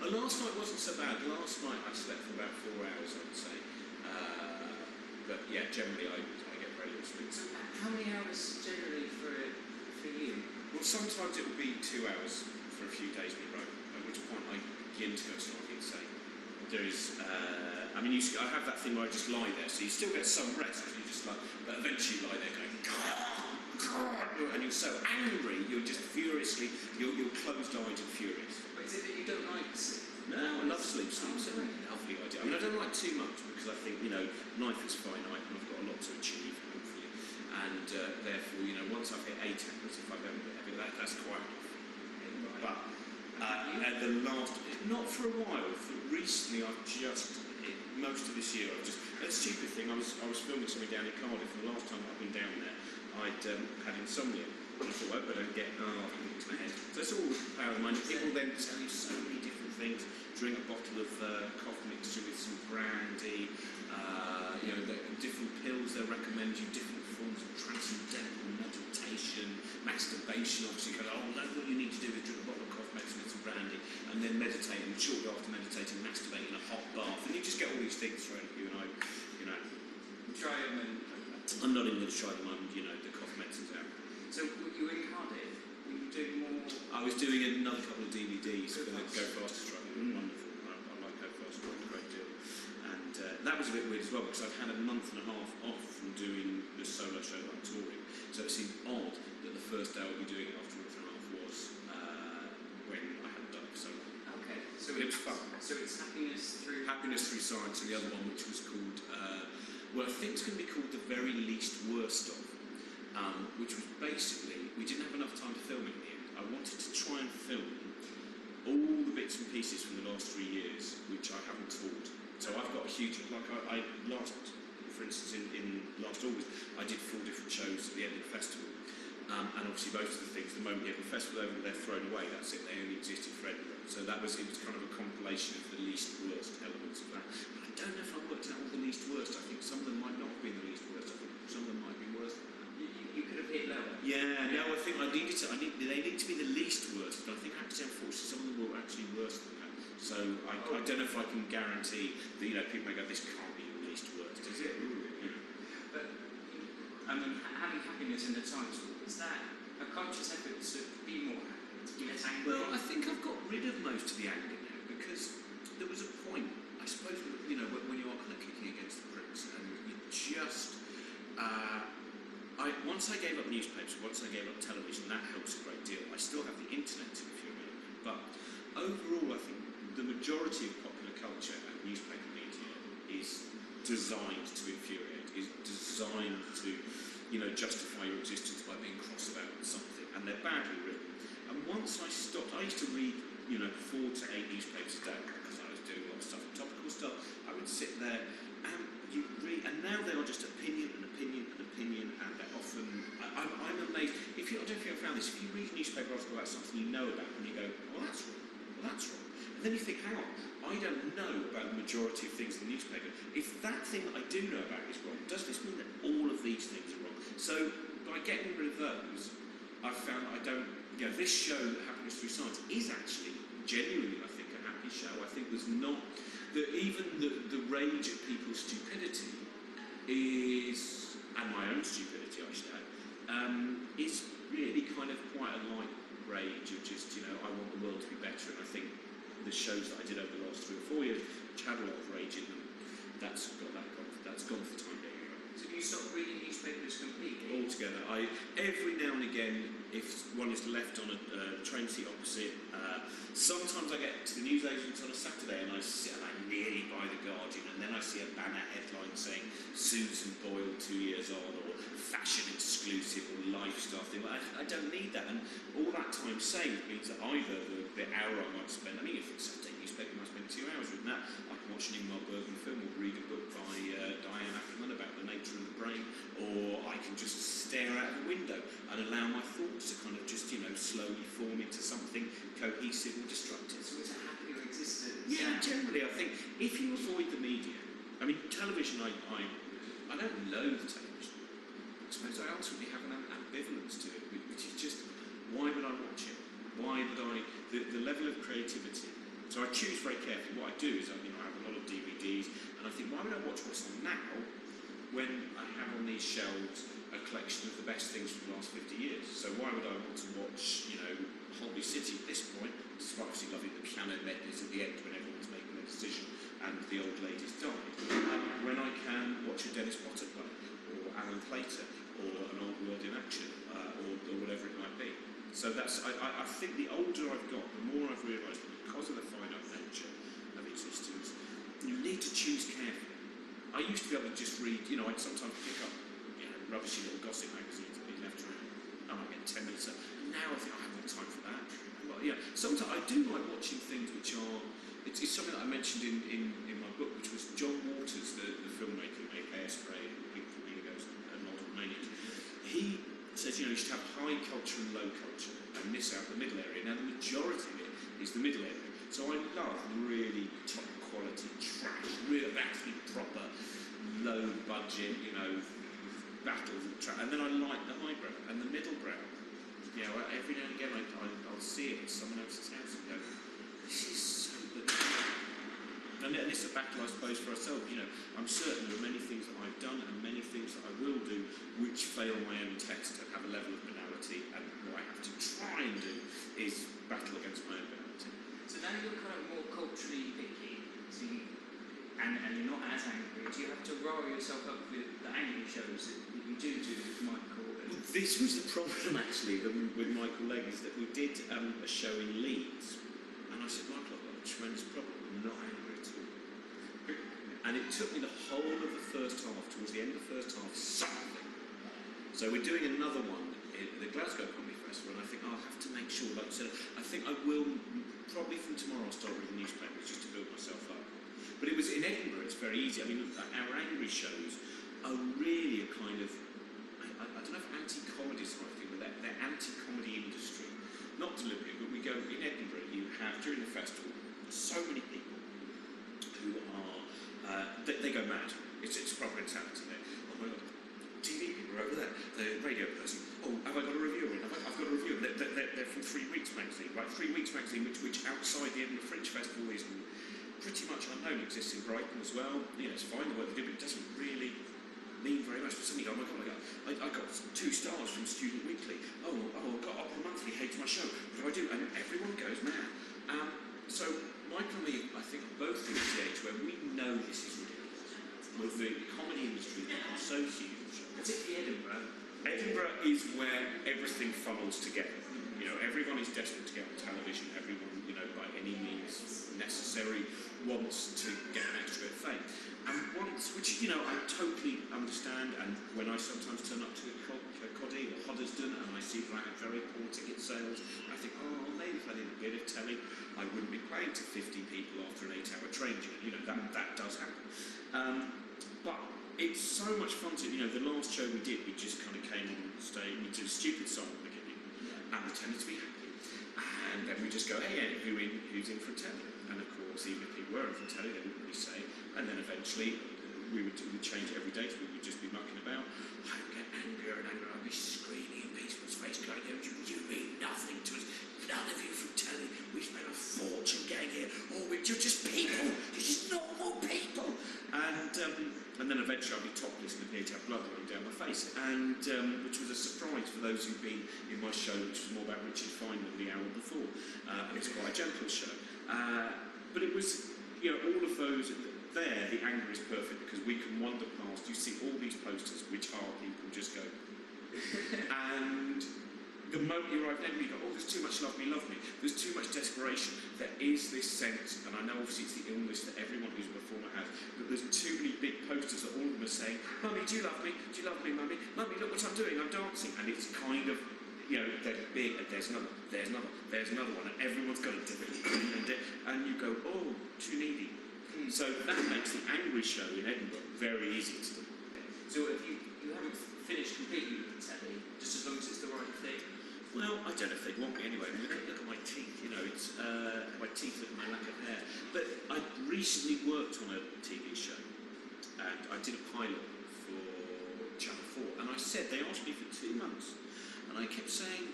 Well, last night wasn't so bad. Last night I slept for about 4 hours, I would say. But yeah, generally I get very little sleep. So how many hours generally for you? Well, sometimes it will be 2 hours for a few days in a row, at which point I begin to go slightly insane. There is, I mean, I have that thing where I just lie there, so you still get some rest, because you just like, but eventually you lie there going, and you're so angry, you're just furiously, you're closed-eyed and furious. But is it that you don't like sleep? No, I love sleep. Sleep's a lovely idea. I mean, I don't like too much, because I think, you know, life is finite, and I've got a lot to achieve, hopefully. And therefore, you know, once I've hit 8 hours, if I go a bit, that's quite enough. But at the last, not for a while, recently I've just, most of this year, I've just, a stupid thing, I was filming something down in Cardiff, and the last time I've been down there, I'd had insomnia. And I thought, I hope I don't get, into my head. So it's all power of the mind. People then tell you so many different things. Drink a bottle of cough mixture with some brandy, you know, different pills they'll recommend you, different forms of transcendental meditation, masturbation, obviously, because, oh, no, what you need to do is drink a bottle of cough mixture with some brandy, and then meditate, and shortly after meditating, masturbate in a hot bath, and you just get all these things thrown at you, and I, you know. Try them and... I'm not even going to try them, you know, the cough medicine's out. So you were in Cardiff? Were you doing more? I was doing another couple of DVDs for the Go Faster Strike. Wonderful. I like Go Faster Strike a great deal. And that was a bit weird as well, because I've had a month and a half off from doing the solo show that I'm touring. So it seemed odd that the first day I would be doing it after a month and a half was when I hadn't done it for so long. Okay. So it was fun. So it's Happiness Through... Happiness Through Science, and the other one, which was called, well, I think it's going to be called The Very Least Worst Of. Which was basically, we didn't have enough time to film it in the end. I wanted to try and film all the bits and pieces from the last 3 years, which I haven't taught. So I've got a huge, like I last, for instance, in last August, I did 4 different shows at the end of the festival. And obviously most of the things, the moment you have the festival over, they're thrown away, that's it, they only existed for Edinburgh. So it was kind of a compilation of the least worst elements of that. But I don't know if I worked out all the least worst. I think some of them might not have been the least worst. I think some of them might be worse than that. You could have hit lower. Yeah, no, I think they need to be the least worst, but I think actually, unfortunately, some of them were actually worse than that. So I don't know if I can guarantee that, you know, people may go, this can't be the least worst, is it? Yeah. But, I mean, having happiness in the times, is that a conscious effort to be more happy, to be less angry? Well, I think I've got rid of most of the anger now, because there was a point, I suppose, you know, when you are kind of kicking against the pricks, and you just... once I gave up newspapers, once I gave up television, that helps a great deal. I still have the internet to infuriate me, but overall I think the majority of popular culture and newspaper media is designed to infuriate, is designed to, you know, justify your existence by being cross about something, and they're badly written. And once I stopped, I used to read, you know, 4 to 8 newspapers a day, because I was doing a lot of stuff, topical stuff. I would sit there and you read, and now they are just opinion and opinion and opinion, and they're often, I'm amazed, I don't know if you've found this, if you read a newspaper article about something you know about, and you go, well that's wrong, well that's wrong, and then you think, hang on, I don't know about the majority of things in the newspaper. If that thing that I do know about is wrong, does this mean that all of these things are wrong? So by getting rid of those, I've found that I don't, you know, this show, Happiness Through Science, is actually genuinely, I think, a happy show. I think there's not, even the rage at people's stupidity is, and my own stupidity I should add, is really kind of quite a light rage of just, you know, I want the world to be better, and I think the shows that I did over the last 3 or 4 years, which had a lot of rage in them, that's gone for the time being. So do you stop reading newspapers completely? Altogether. Every now and again, if one is left on a train seat opposite, sometimes I get to the newsagents on a Saturday and I sit and I nearly buy the Guardian, and then I see a banner headline saying Susan Boyle 2 years on, or fashion exclusive, or lifestyle thing. I don't need that, and all that time saved means that either the hour I might spend, I mean, if it's Saturday newspaper, I might spend 2 hours reading that. I can watch an Ingmar Bergman film or read a book by Diane Ackerman about the nature of the brain, or I can just stare out of the window and allow my thoughts to kind of just, you know, slowly form into something cohesive and destructive. So it's a happier existence. Yeah, generally, I think if you avoid the media, I mean, television, I don't loathe television. I suppose I ultimately have an ambivalence to it, which is just, why would I watch it? Why would I, the level of creativity So I choose very carefully. What I do is, I have a lot of DVDs, and I think, why would I watch what's on now when I have on these shelves a collection of the best things from the last 50 years? So why would I want to watch, Holby City at this point, despite obviously loving the piano medleys at the end when everyone's making a decision and the old lady's died, when I can watch a Dennis Potter play, or Alan Plater, or an Old World in Action, or whatever it might be. So I think the older I've got, the more I've realised that because of the finite nature of existence, you need to choose carefully. I used to be able to just read, I'd sometimes pick up rubbishy little gossip magazines that we left around. I might get 10 minutes. Now I think I haven't got time for that. Well, sometimes I do like watching things which are. It's something that I mentioned in my book, which was John Waters, the filmmaker who made Hairspray and People from Amigos and Multiple Maniacs. He says, you should have high culture and low culture and miss out the middle area. Now, the majority of it is the middle area. So I love really top quality trash, real, actually proper, low budget, battles and then I like the highbrow and the middle brow. Every now and again I'll see it at someone else's house and go, this is so good. And it's a battle, I suppose, for ourselves. I'm certain there are many things that I've done and many things that I will do which fail my own test and have a level of banality, and what I have to try and do is battle against my own banality. So now you're kind of more culturally picky, and you're not as angry. Do you have to rile yourself up with the angry shows that you do with Michael? This was the problem, actually, with Michael Legg, is that we did a show in Leeds, and I said, Michael, I've got a tremendous problem. I'm not angry at all. And it took me the whole of the first half, towards the end of the first half, something. So we're doing another one at the Glasgow Comedy Festival, and I think I'll have to make sure, like I said, I think I will, probably from tomorrow I'll start reading newspapers just to build myself up. But it was in Edinburgh, it's very easy. Our angry shows are really a kind of, I don't know if anti-comedy is the right thing, but they're anti-comedy industry. Not deliberately, but we go, in Edinburgh, you have, during the festival, so many people who are, they go mad. It's proper insanity there. Oh my God, TV people are over there, the radio person, oh, have I got a reviewer in? I've got a reviewer. They're from 3 Weeks magazine, right? 3 Weeks magazine, which outside the Edinburgh Fringe Festival is pretty much unknown, exists in Brighton as well. It's fine the work they do, but it doesn't really mean very much. But suddenly you go, oh my God, I got 2 stars from Student Weekly. Oh, I got Opera Monthly hates my show. What do I do? And everyone goes mad. So Michael and me, I think, are both at the age where we know this is ridiculous. With the comedy industry become so huge. Particularly Edinburgh. Edinburgh is where everything funnels together. Everyone is desperate to get on television. Everyone, by any means necessary, wants to get an extra bit of fame. And which I totally understand. And when I sometimes turn up to Coddy or Hoddesdon and I see that I have very poor ticket sales, I think, oh, maybe if I did a bit of telly, I wouldn't be playing to 50 people after an 8-hour train journey. That does happen. But it's so much fun to, the last show we did, we just kind of came on stage, we did a stupid song at the beginning, and pretended to be happy. And then we just go, hey, who's in for a telly? And of course, even if people were in for a telly, they wouldn't really say. And then eventually, we would change it every day, so we would just be mucking about. I would get angrier and angrier, I'd be screaming in people's face, going, you mean nothing to us. None of you from telly. We spent a fortune getting here. Oh, you're just people. You're just normal people. And then eventually I'll be topless and appear to have blood running down my face. And which was a surprise for those who've been in my show, which was more about Richard Feynman the hour before. It's quite a gentle show. But it was, all of those there, the anger is perfect because we can wander past. You see all these posters, which are people just go. And the moment you arrive there, you go, oh, there's too much love me, there's too much desperation. There is this sense, and I know obviously it's the illness that everyone who's a performer has, but there's too many big posters that all of them are saying, Mummy, do you love me? Do you love me, Mummy? Mummy, look what I'm doing, I'm dancing. And it's kind of, they're big, and there's another one, and everyone's got a different, and you go, oh, too needy. So that makes the angry show in Edinburgh very easy to do. So if you haven't finished completely with the telly, just as long as it's the right thing? Well, I don't know if they'd want me anyway. Look at my teeth, it's my teeth, look at my lack of hair. But I recently worked on a TV show, and I did a pilot for Channel 4, and I said, they asked me for 2 months, and I kept saying,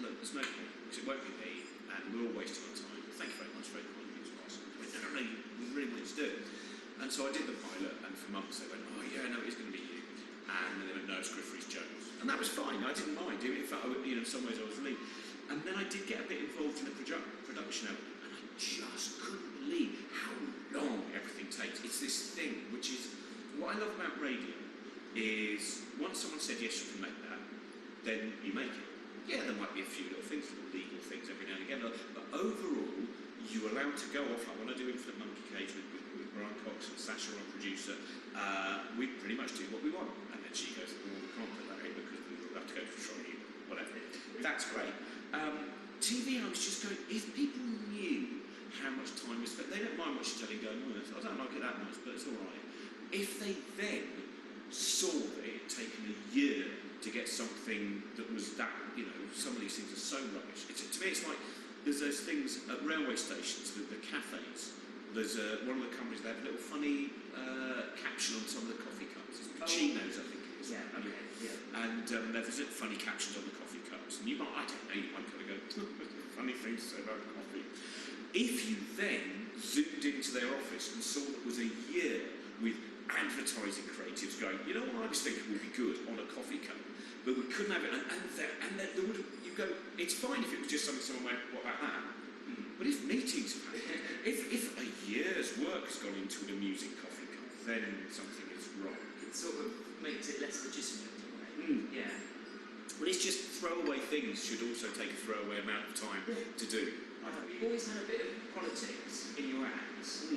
look, there's no point, because it won't be me, and we're all wasting our time. Thank you very much, very kind of you. no, we really wanted to do it. And so I did the pilot, and for months they went, oh yeah, no, it's going to be you. And then they went, no, it's Griff Rhys-Jones. And that was fine, I didn't mind. In fact, in some ways I was relieved. And then I did get a bit involved in the production element, and I just couldn't believe how long everything takes. It's this thing, which is, what I love about radio is, once someone said, yes, you can make that, then you make it. Yeah, there might be a few little things, little legal things every now and again, but overall, you're allowed to go off. Like when I do Infinite Monkey Cage with Brian Cox and Sasha, our producer, we pretty much do what we want. And then she goes, well, we can't put that in because we'll have to go for Friday, whatever. That's great. TV, I was just going, if people knew how much time we spent, they don't mind watching telly going, oh, I don't like it that much, but it's all right. If they then saw that it had taken a year to get something that was that, some of these things are so rubbish. To me, it's like, there's those things at railway stations, the cafes. There's one of the companies, they have a little funny caption on some of the coffee cups. It's Puccino's, I think it is. Yeah, okay, yeah. And there's little funny captions on the coffee cups. And you might, I don't know, you might kind of go, funny things to say about coffee. If you then zoomed into their office and saw that it was a year with advertising creatives going, you know what I was thinking would be good on a coffee cup, but we couldn't have it, and there would have, you go, it's fine if it was just something someone went, what about that? But if meetings have happened, if a year's work has gone into an amusing coffee cup, then something is wrong. It sort of makes it less legitimate in a way. Yeah. Well, it's just throwaway things should also take a throwaway amount of time to do. You've always had a bit of politics in your acts.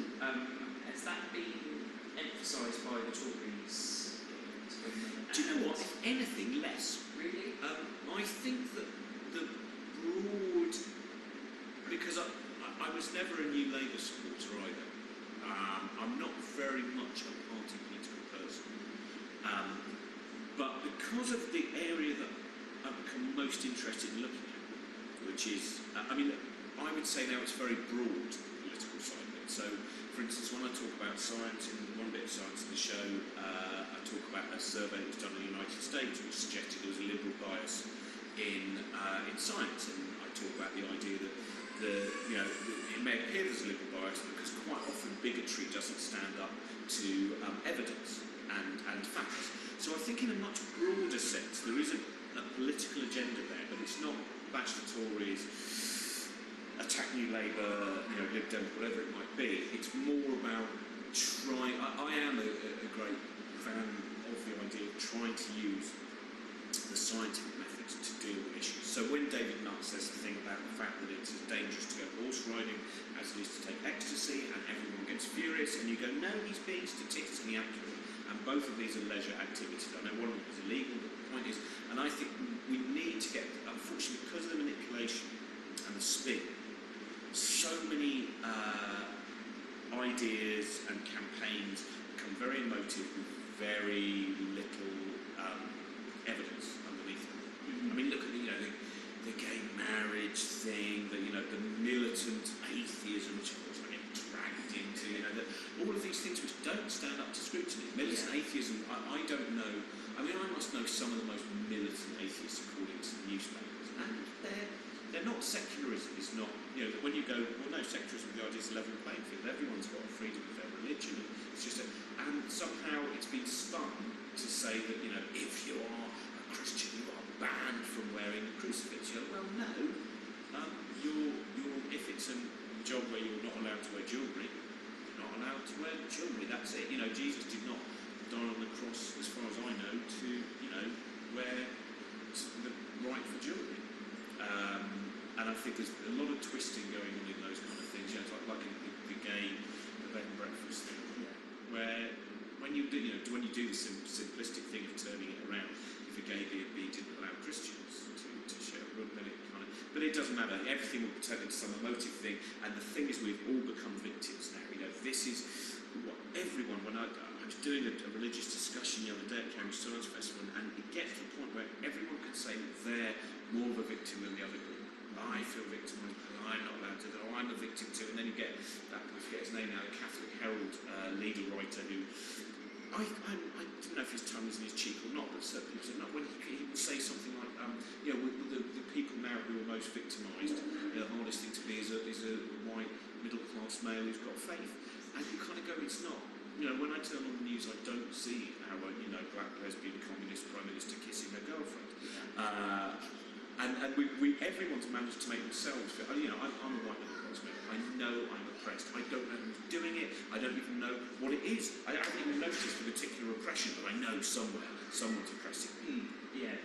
Has that been emphasised by the Tories? Do you know what? If anything, less. Really? I think that the broad... Because I was never a New Labour supporter either. I'm not very much a party political person. But because of the area that I've become most interested in looking at, which is, I would say now it's very broad, political side of it. So, for instance, when I talk about science, in one bit of science in the show, I talk about a survey that was done in the United States which suggested there was a liberal bias in science, and I talk about the idea that it may appear there's a liberal bias because quite often bigotry doesn't stand up to evidence and facts. So I think in a much broader sense there is a political agenda there, but it's not bash the Tories, attack New Labour, Lib Dem, whatever it might be. It's more about trying. I am a great fan of the idea of trying to use the scientific methods to deal with issues. So when David Nutt says the thing about the fact that it's as dangerous to go horse riding as it is to take ecstasy, and everyone gets furious, and you go, no, he's being statistically accurate. And both of these are leisure activities. I know one of them is illegal, but the point is, and I think we need to get, unfortunately, because of the manipulation and the spin, so many ideas and campaigns become very emotive with very little evidence underneath them. I mean, look at the gay marriage thing, the militant atheism, which of course I get dragged into, all of these things which don't stand up to scrutiny. Militant atheism, I don't know. I must know some of the most militant atheists according to the newspapers, and they're not secularism. It's not, when you go, well, no, secularism, the idea is a level playing field. Everyone's got freedom of their religion. It's just and somehow it's been spun to say that, if you are a Christian, you are banned from wearing a crucifix. Well, no. If it's a job where you're not allowed to wear jewellery, you're not allowed to wear jewellery. That's it. Jesus did not die on the cross, as far as I know, to wear the right for jewellery. And I think there's a lot of twisting going on in those kind of things. It's like the gay bed and breakfast thing, where when you do the simplistic thing of turning it around, if a gay B&B didn't allow Christians to share a room, then it kind of, but it doesn't matter. Everything will turn into some emotive thing, and the thing is, we've all become victims now. This is what everyone. When I was doing a religious discussion the other day at Cambridge Science Festival, and it gets to the point where everyone can say that they're more of a victim than the other group. I feel victimised, and I'm not allowed to. Oh, I'm a victim too. And then you get that, I forget his name now, the Catholic Herald leader writer who, I don't know if his tongue is in his cheek or not, but certain people say, no, when he would say something like, the people now who are most victimised, the hardest thing to be is a white middle-class male who's got faith. And you kind of go, it's not. You know, when I turn on the news, I don't see our, black lesbian communist prime minister kissing her girlfriend. And everyone's managed to make themselves feel, I'm a white middle-class male. I know I'm oppressed. I don't know who's doing it. I don't even know what it is. I haven't even noticed the particular oppression, but I know somewhere someone's oppressing me. Yeah.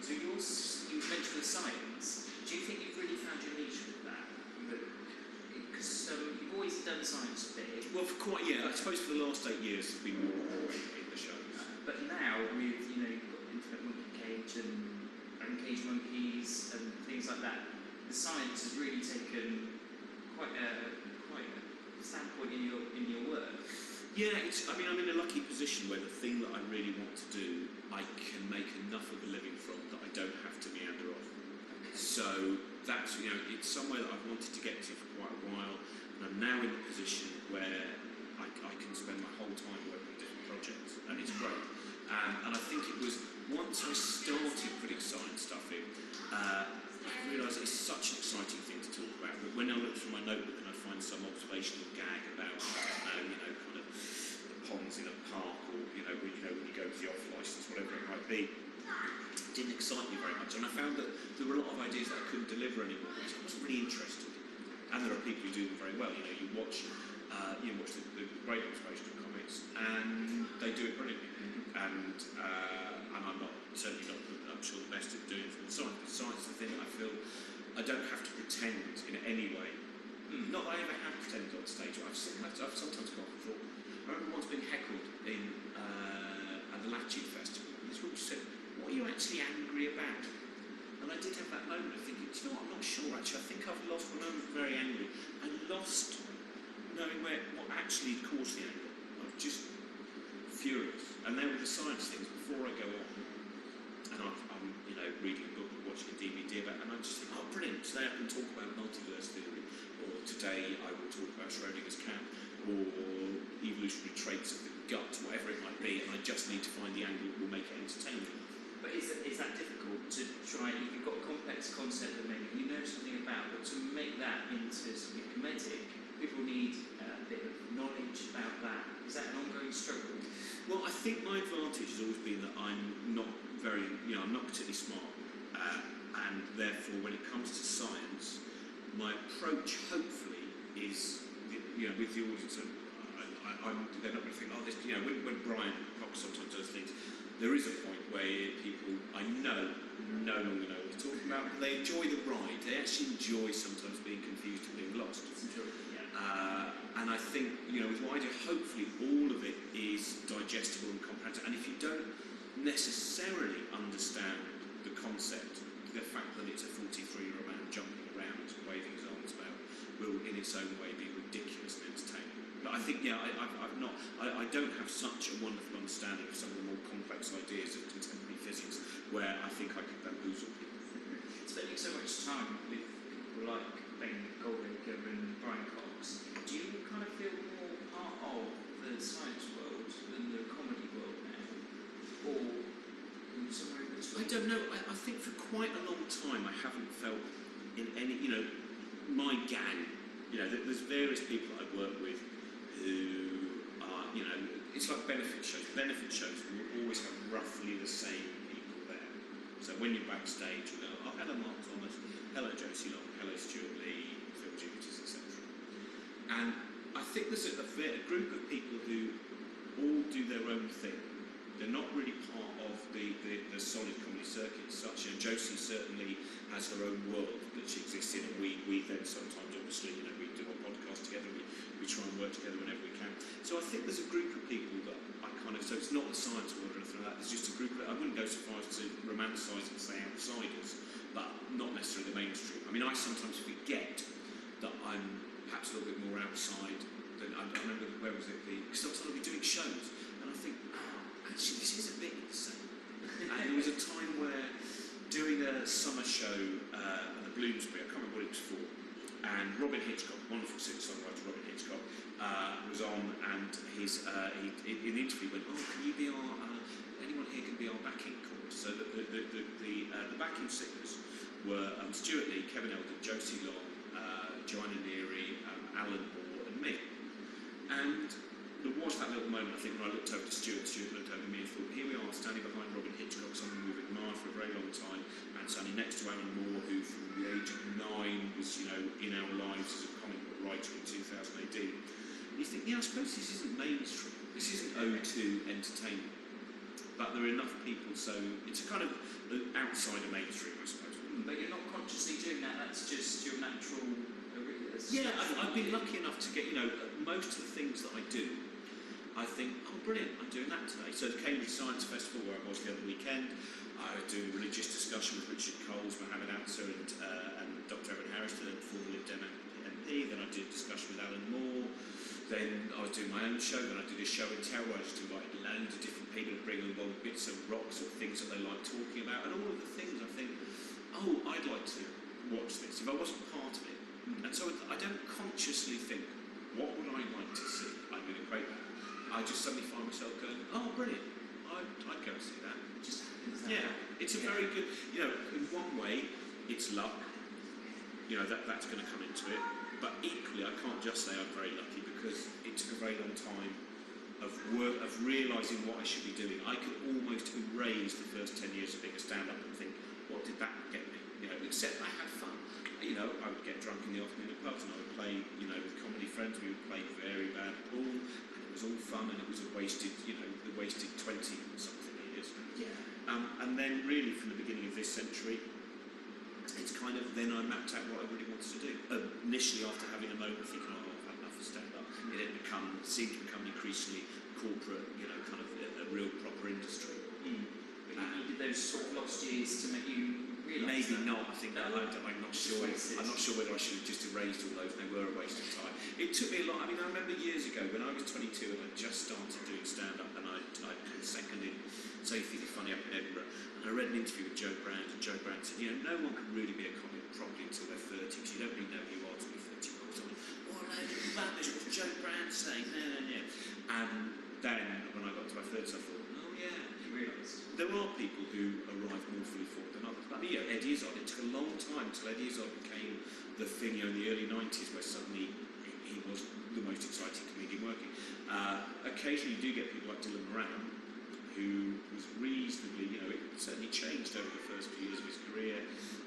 So you mentioned the science. Do you think you've really found your niche with that? Because you've always done science a bit. Well, I suppose for the last 8 years there's been more in the shows. But now with, you've got Infinite Monkey Cage and Cage Monkeys and things like that, the science has really taken quite a standpoint in your work. Yeah, I'm in a lucky position where the thing that I really want to do, I can make enough of a living from that I don't have to meander off. So that's, it's somewhere that I've wanted to get to for quite a while, and I'm now in the position where I can spend my whole time working on different projects, and it's great. And I think it was, once I started putting science stuff in, I realised it's such an exciting thing to talk about. But when I look through my notebook and I find some observational gag about, kind of the ponds in a park, or when you go to the off licence, whatever it might be, it didn't excite me very much. And I found that there were a lot of ideas that I couldn't deliver anymore. So I wasn't really interested. And there are people who do them very well. You watch the great observational comics, and they do it brilliantly. And I'm certainly not, I'm sure, the best at doing it from the science. But science is the thing that I feel I don't have to pretend in any way. Not that I ever have pretended on stage. I've sometimes got and thought. I remember once being heckled at the Latitude Festival. And this woman said, "What are you actually angry about?" And I did have that moment of thinking, I'm not sure actually. I think I've lost, when I was very angry, I lost knowing what actually caused the anger. I was just furious. And there were the science things before I go on. And I'm reading a book or watching a DVD about, and I just think, oh, brilliant, today I can talk about multiverse theory, or today I will talk about Schrodinger's cat, or evolutionary traits of the gut, whatever it might be, and I just need to find the angle that will make it entertaining. But is that difficult to try, if you've got a complex concept that maybe you know something about, but to make that into something comedic, people need a bit of knowledge about that. Is that an ongoing struggle? Well, I think my advantage has always been that I'm not I'm not particularly smart, and therefore when it comes to science, my approach hopefully is, with the audience, they're not going to think, oh, this, when Brian Cox sometimes does things, there is a point where people I know no longer know what he's talking about, but they enjoy the ride. They actually enjoy sometimes being confused and being lost. And I think, with what I do, hopefully all of it is digestible and comprehensive. And if you don't necessarily understand the concept, the fact that it's a 43-year-old man jumping around, waving his arms about, will in its own way be ridiculous and entertaining. But I think, I don't have such a wonderful understanding of some of the more complex ideas of contemporary physics, where I think I could bamboozle people. Spending so much time with people like Ben Goldacre and Brian Cox, do you kind of feel more part of the science world than the comedy world now? Or somewhere in between? I don't know. I think for quite a long time I haven't felt in any, my gang, there's various people I've worked with who are, it's like benefit shows. Benefit shows will always have roughly the same people there. So when you're backstage, you go, oh, hello Mark Thomas, hello Josie Long, hello Stuart Lee, Phil Jupiters, etc. And I think there's a group of people who all do their own thing. They're not really part of the solid comedy circuit as such. Josie certainly has her own world that she exists in, and we then sometimes, obviously, we do a podcast together, we try and work together whenever we can. So I think there's a group of people that I so it's not the science world or anything like that, there's just a group I wouldn't go so far as to romanticise and say outsiders, but not necessarily the mainstream. I sometimes forget that I'm perhaps a little bit more outside than, I remember, where was it, because I'll be doing shows, and I think, actually, this is a bit insane. And there was a time where doing a summer show at the Bloomsbury, I can't remember what it was for, and Robin Hitchcock, wonderful singer-songwriter Robin Hitchcock, was on, and he in the interview went, oh, can you be anyone here can be our backing chorus? So the backing singers were Stuart Lee, Kevin Eldon, Josie Long, Joanna Neary, Alan Moore and me. And there was that little moment, I think, when I looked over to Stuart looked over me and thought, here we are, standing behind Robin Hitchcock, someone we've admired for a very long time, and standing next to Alan Moore, who from the age of 9 was, in our lives as a comic book writer in 2000 AD. And you think, I suppose this isn't mainstream. This isn't O2 entertainment. But there are enough people, so it's a kind of outside of mainstream, I suppose. But you're not consciously doing that, that's just your natural... I've been lucky enough to get, most of the things that I do, I think, oh brilliant, I'm doing that today. So the Cambridge Science Festival, where I was the other weekend, I was doing a religious discussion with Richard Coles, Mohammed Ansar and Dr. Evan Harris, the former Lib Dem MP. Then I did a discussion with Alan Moore. Then I was doing my own show. Then I did a show and tell where I just invited loads of different people to bring along bits of rocks or things that they like talking about. And all of the things I think, oh, I'd like to watch this if I wasn't part of it. And so I don't consciously think, what would I like to see? I'm going to create that. I just suddenly find myself going, oh, brilliant, I'd go and see that. Just it's a very good, in one way, it's luck. That's going to come into it. But equally, I can't just say I'm very lucky because it took a very long time of work, of realising what I should be doing. I could almost erase the first 10 years of being a stand-up and think, what did that get me? Except I had fun. I would get drunk in the afternoon at pubs and I would play, with comedy friends. We would play very bad pool, and it was all fun, and it was a wasted, the wasted 20-something years. Yeah. And then really from the beginning of this century, it's kind of, then I mapped out what I really wanted to do. Initially, after having a moment thinking, oh, I've had enough of stand-up, it had seemed to become increasingly corporate, kind of a real proper industry. But you needed those sort of lost years to make you realise maybe that. not. I think I'm not sure. I'm not sure whether I should have just erased all those. They were a waste of time. It took me a lot. I remember years ago when I was 22 and I just started doing stand-up, and I put second in Say Think You're Funny up in Edinburgh, and I read an interview with Joe Brand, and Joe Brand said, no one can really be a comic properly until they're 30, because you don't really know who you are till you're 30. I was like, what a load of rubbish was Joe Brand saying? No. And then when I got to my 30s, I thought, oh yeah, You realised. there are people who arrive more fully formed than others. But Eddie Izzard, it took a long time until Eddie Izzard became the thing in the early 90s, where suddenly he was the most exciting comedian working. Occasionally you do get people like Dylan Moran, who was reasonably, it certainly changed over the first few years of his career,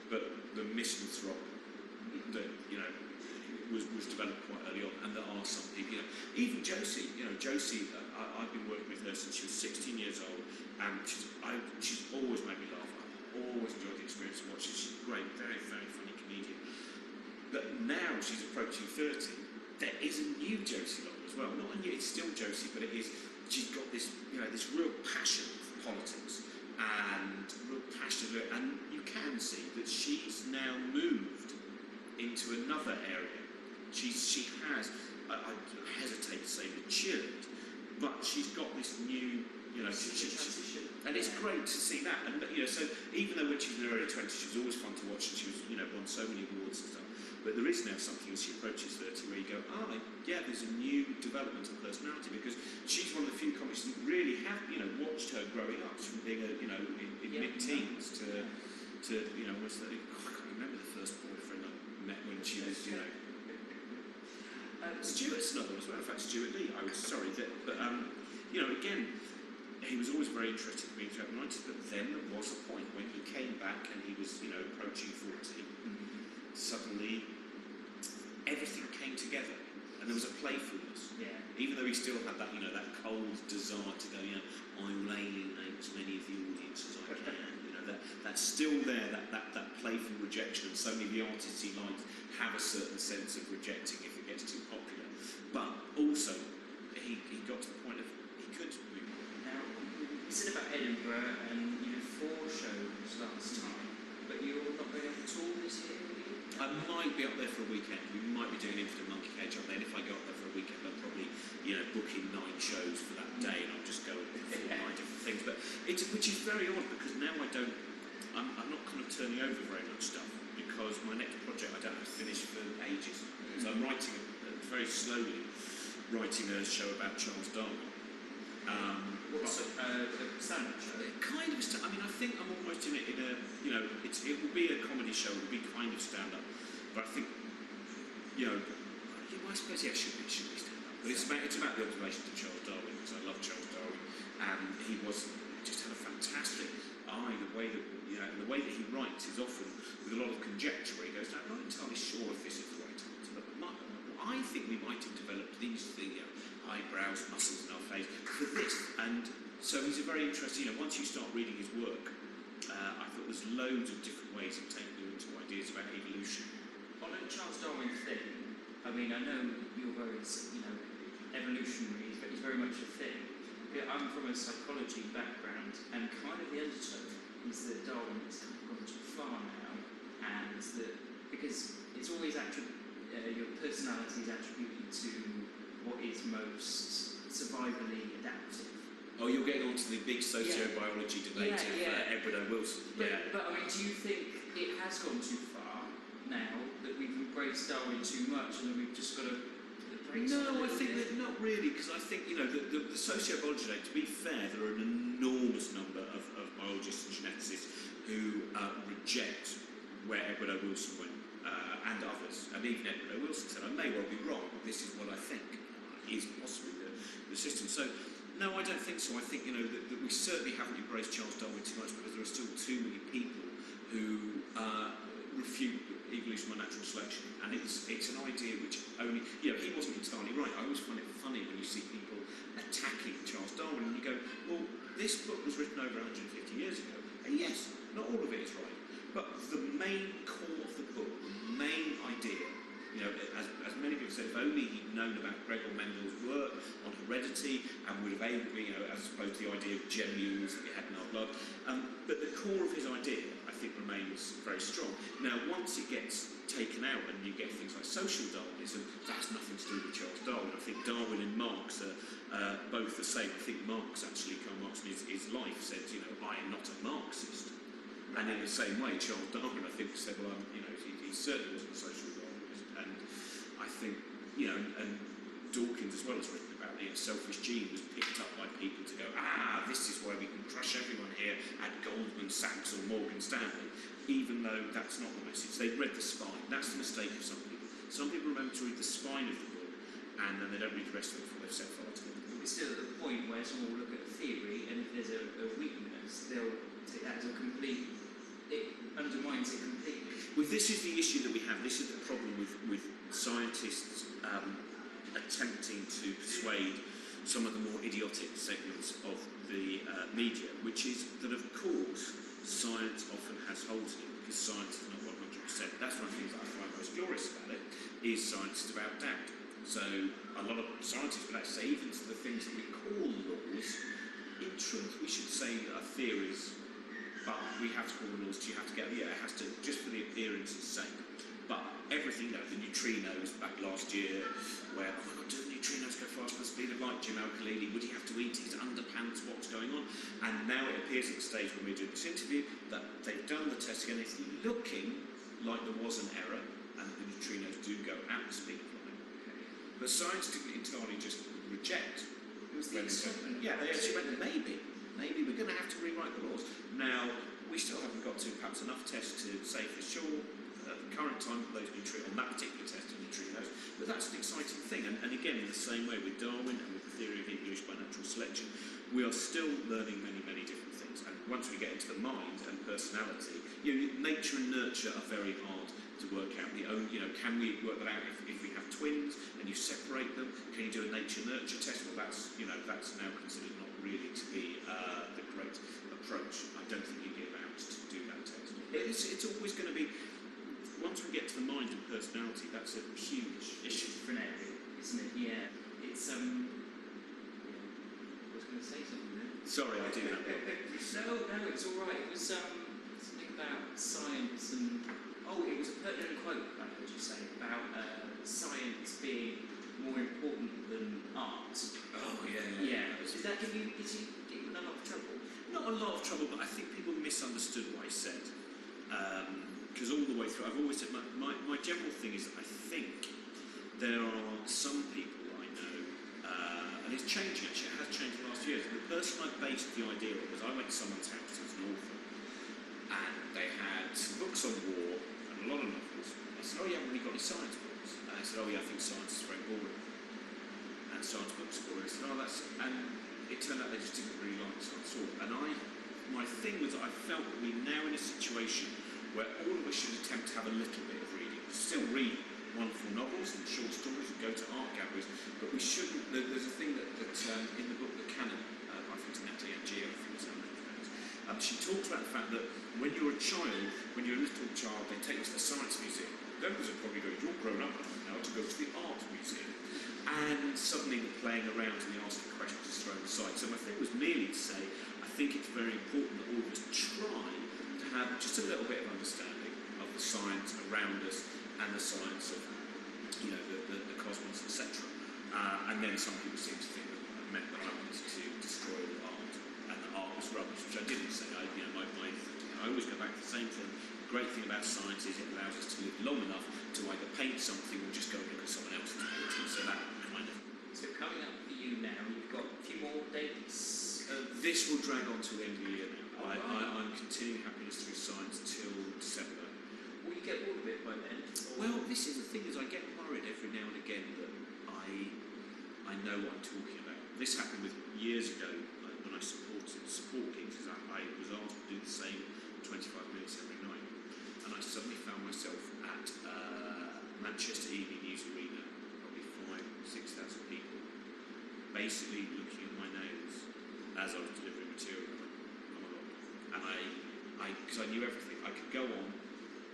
but the misanthrope that, was developed quite early on, and there are some people, even Josie, Josie, I've been working with her since she was 16 years old, and she's always made me laugh. I've always enjoyed the experience of watching. She's a great, very, very funny comedian. But now she's approaching 30, there is a new Josie Long as well. Not a new, it's still Josie, but she's got this, this real passion for politics, and real passion of it, and you can see that she's now moved into another area. She has, I hesitate to say matured, but she's got this new, transition. and it's great to see that. And so even though when she was in her early 20s, she was always fun to watch, and she was, won so many awards and stuff. But there is now something as she approaches 30 where you go, there's a new development of personality, because she's one of the few comics that really have, watched her growing up from being in mid-teens to what's that? I can't remember the first boyfriend I met when she was, Stuart's another one as well. In fact, Stuart Lee. Again, he was always very interested in me throughout the 90s, but then there was a point when he came back and he was, approaching 40. Suddenly, everything came together, and there was a playfulness. Yeah. Even though he still had that, that cold desire to go, I will alienate as many of the audience as I can. That's still there. That playful rejection, and so many of the artists he likes have a certain sense of rejecting if it gets too popular. But also, he got to the point of he could move on. Now, you said about Edinburgh, and you did 4 shows last time, but you're not going up at all this year, are you? I might be up there for a weekend. We might be doing Infinite Monkey Cage up there. And if I go up there for a weekend, I'll probably, book in 9 shows for that day, and I'll just go and perform 9 different things. But which is very odd, because now I'm not kind of turning over very much stuff, because my next project I don't have to finish for ages. So I'm writing very slowly, writing a show about Charles Darwin. What's the stand-up show? Kind of. I think I'm almost in it in a. It will be a comedy show. It will be kind of stand-up, but I think, Well, I suppose, yeah, it should be stand up. But it's about the observations of Charles Darwin, because I love Charles Darwin, and he just had a fantastic eye. The way that he writes is often with a lot of conjecture. Where he goes, I'm not entirely sure if this is the right answer, but I think we might have developed these eyebrows, muscles in our face for this. And so he's a very interesting. Once you start reading his work, I thought there's loads of different ways of taking you into ideas about evolution. On a Charles Darwin thing, I mean, I know you're very, evolutionary, but it's very much a thing. Yeah, I'm from a psychology background, and kind of the undertone is that Darwin has kind of gone too far now, and that because it's always your personality is attributed to what is most survivally adaptive. Oh, you're getting onto the big sociobiology debate of Edward O. Wilson. But I mean, do you think it has gone too far now that we've embraced Darwin too much and that we've just got to break? No, I think that not really, because I think the sociobiology debate. To be fair, there are an enormous number of biologists and geneticists who reject where Edward O. Wilson went, and others, and even Edward O. Wilson said, I may well be wrong, but this is what I think is possibly the system. So, no, I don't think so. I think, that we certainly haven't embraced Charles Darwin too much, because there are still too many people who refute evolution by natural selection. And it's an idea which only, he wasn't entirely right. I always find it funny when you see people attacking Charles Darwin, and you go, well, this book was written over 150 years ago. And yes, not all of it is right. But the main core of the book, the main idea, as many people said, if only he'd known about Gregor Mendel's work on heredity and would have able, as opposed to the idea of gemmules that we had in our blood. But the core of his idea, I think, remains very strong. Now, once it gets taken out and you get things like social Darwinism, that's nothing to do with Charles Darwin. I think Darwin and Marx are both the same. I think Marx, actually, Karl Marx in his life said, I am not a Marxist. And in the same way, Charles Darwin, I think, said, well, he certainly wasn't a social Darwinist. And I think, and Dawkins as well has written about the selfish gene was picked up by people to go, this is why we can crush everyone here at Goldman Sachs or Morgan Stanley, even though that's not the message. They read the spine. That's the mistake of some people. Some people remember to read the spine of the book, and then they don't read the rest of it before they've set fire to it. It's still at the point where someone will look at a theory, and if there's a weakness, they'll take that as a complete. It undermines it completely. Well, this is the issue that we have. This is the problem with scientists attempting to persuade some of the more idiotic segments of the media, which is that, of course, science often has holes in it, because science is not 100%. That's one of the things that I find most glorious about it, is science is about doubt. So a lot of scientists would actually say, even to the things that we call laws, in truth, we should say that our theories, but we have to call the laws, you have to get, it has to, just for the appearance's sake. But everything, the neutrinos back last year, where, oh my God, do the neutrinos go faster than the speed of light? Jim Al-Khalili, would he have to eat his underpants? What's going on? And now it appears at the stage when we're doing this interview that they've done the test again. It's looking like there was an error, and the neutrinos do go at the speed of light. But science didn't entirely just reject. It was the experiment. Yeah, they actually went, maybe we're going to have to rewrite the laws. Now, we still haven't got to perhaps enough tests to say for sure at the current time those on that particular test of neutrinos, but that's an exciting thing. And again, in the same way with Darwin and with the theory of evolution by natural selection, we are still learning many, many different things. And once we get into the mind and personality, nature and nurture are very hard to work out. Can we work that out if we have twins and you separate them? Can you do a nature-nurture test? Well, that's now considered not really to be the great approach. I don't think you get around to do that test. It's always going to be, once we get to the mind and personality, that's a huge issue. Different area, isn't it? Yeah. It's I was going to say something there. Sorry, I do that. No, it's all right. It was something about science and it was a pertinent quote I heard you say about science being more important than art. Oh yeah. Did that give you in a lot of trouble? Not a lot of trouble, but I think people misunderstood what I said. Because all the way through, I've always said my general thing is that I think there are some people I know, and it's changing actually. It has changed in the last few years. The person I based the idea on was I went to someone's house as an author, and they had books on war and a lot of novels. I said, oh, you haven't really got any science books. I said, oh yeah, I think science is very boring. And science books are boring. I said, oh, that's... And it turned out they just didn't really like science at all. And my thing was that I felt that we're now in a situation where all of us should attempt to have a little bit of reading. Still read wonderful novels and short stories and go to art galleries, but we shouldn't... There's a thing that in the book The Canon, I think it's Natalie Angier, I think it's her name, she talks about the fact that when you're a child, when you're a little child, they take you to the science museum. Those are probably going, you're grown up now to go to the art museum. And suddenly they're playing around and they're asking questions thrown aside. So my thing was merely to say, I think it's very important that all of us try to have just a little bit of understanding of the science around us and the science of, you know, the cosmos, etc. And then some people seem to think that it meant that I wanted to destroy all art and that art was rubbish, which I didn't say. I always go back to the same thing. The great thing about science is it allows us to live long enough to either paint something or just go and look at someone else's painting. So that kind of... So coming up for you now, you've got a few more dates. This will drag on till the end of the year now. I'm continuing happiness through science till December. Will you get bored of it by then? Well, this is the thing, is I get worried every now and again that I know what I'm talking about. This happened with years ago when I support gigs. Is I was asked to do the same 25 minutes every night, and I suddenly found myself at Manchester Evening News Arena, probably 5,000-6,000 people, basically looking at my nails as I was delivering material. Oh my God! And because I knew everything, I could go on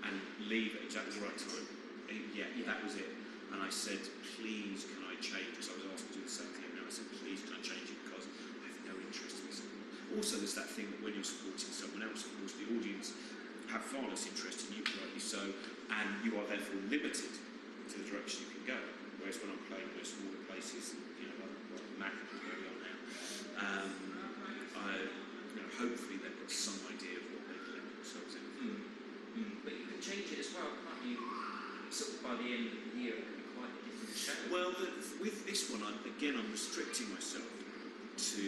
and leave at exactly the right time. And that was it. And I said, please, can I change? Because I was asked to do the same thing. And I said, please, can I change it? Because I have no interest in this. Also, there's that thing that when you're supporting someone else, of course, the audience have far less interest in you, rightly so, and you are therefore limited to the direction you can go. Whereas when I'm playing in those smaller places, you know, like Mac is going on now, hopefully they've got some idea of what they've let themselves in. But you can change it as well, can't you? Sort of by the end of the year, it could be quite a different show. Well, with this one, I'm restricting myself to,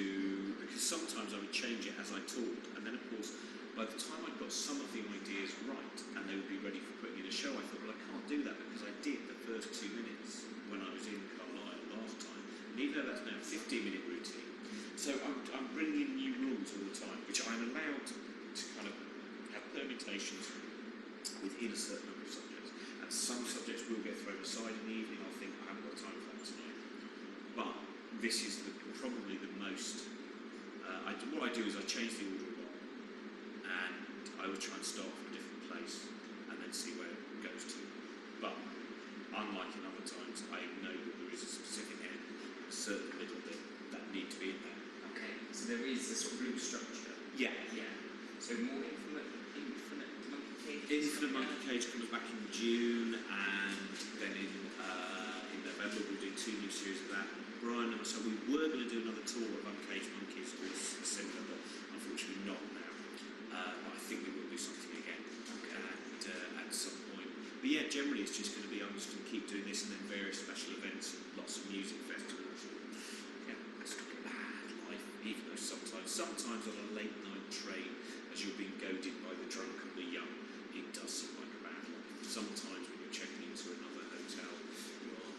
because sometimes I would change it as I talked, and then of course, by the time I'd got some of the ideas right, and they would be ready for putting in a show, I thought, well, I can't do that because I did the first 2 minutes when I was in Carlisle last time, and even though that's now a 15-minute routine. So I'm bringing in new rules all the time, which I'm allowed to kind of have permutations within a certain number of subjects. And some subjects will get thrown aside in the evening. I'll think, I haven't got time for that tonight. But this is probably the most... what I do is I change the order a lot. And I would try and start from a different place and then see where it goes to. But unlike in other times, I know that there is a specific end, a certain middle bit that need to be in there. Okay, so there is a sort of loose structure. Yeah. So more Infinite Monkey Cage. Infinite Monkey Cage comes back in June, and then in November we'll do 2 new series of that. Brian and myself, we were going to do another tour of Uncaged Monkeys or similar, but unfortunately not now. But I think we will do something again at some point. But yeah, generally it's just going to be, I'm just going to keep doing this and then various special events and lots of music festivals. Yeah, that's a bad life, even though sometimes on a late night train, as you're being goaded by the drunk and the young, it does seem like a bad life. Sometimes when you're checking into another hotel, you are.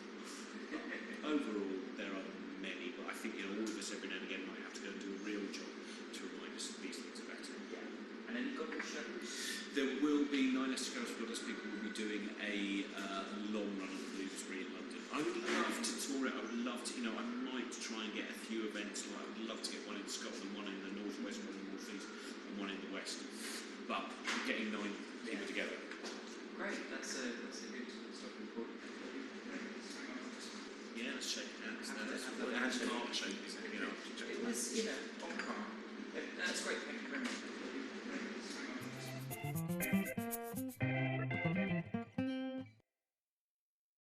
Overall, there are many, but I think all of us every now and again might have to go and do a real job to remind us that these things are better. Yeah. And then you've got the shows. There will be 9 Leicester Girls for Godless People will be doing a long run of the Blues Spree in London. I would love to tour it. I would love to, I might try and get a few events. Like I would love to get one in Scotland, one in the northwest, one in the northeast, and one in the west. But getting 9 people together. Great. That's a good stopping point. Yeah, let's shake hands. That's heart shake, isn't it? It was, on calm. That's great. Thank you very much.